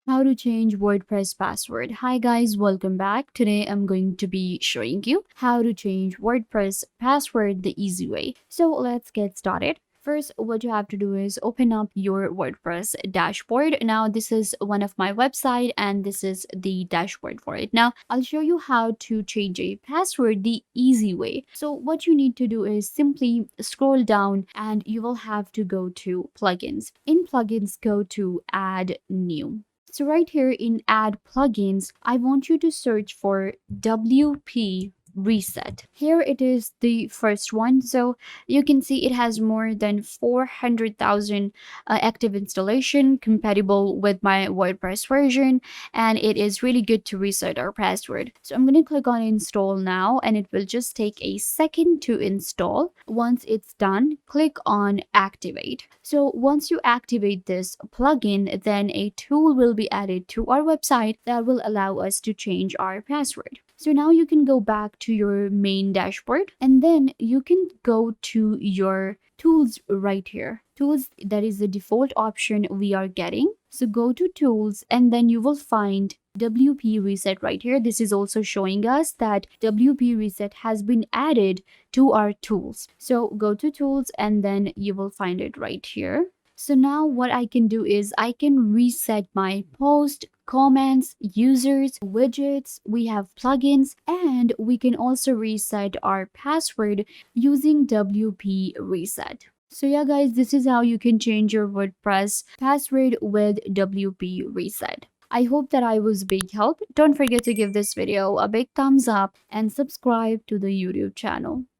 How to change WordPress password. Hi guys, welcome back. Today I'm going to be showing you how to change WordPress password the easy way. So let's get started. First, what you have to do is open up your WordPress dashboard. Now, this is one of my website and this is the dashboard for it. Now, I'll show you how to change a password the easy way. So what you need to do is simply scroll down and you will have to go to plugins. In plugins, go to add new. So right here in add plugins, I want you to search for WP reset. Here it is the first one. So you can see it has more than 400,000 active installation compatible with my WordPress version, and it is really good to reset our password. So I'm going to click on install now, and it will just take a second to install. Once it's done, click on activate. So once you activate this plugin, then a tool will be added to our website that will allow us to change our password. So now you can go back to your main dashboard and then you can go to your tools right here. Tools, that is the default option we are getting. So go to tools and then you will find WP reset right here. This is also showing us that WP reset has been added to our tools. So go to tools and then you will find it right here. So now what I can do is I can reset my post, comments, users, widgets, we have plugins, and we can also reset our password using WP reset. So yeah guys, this is how you can change your WordPress password with WP reset. I hope that I was big help. Don't forget to give this video a big thumbs up and subscribe to the YouTube channel.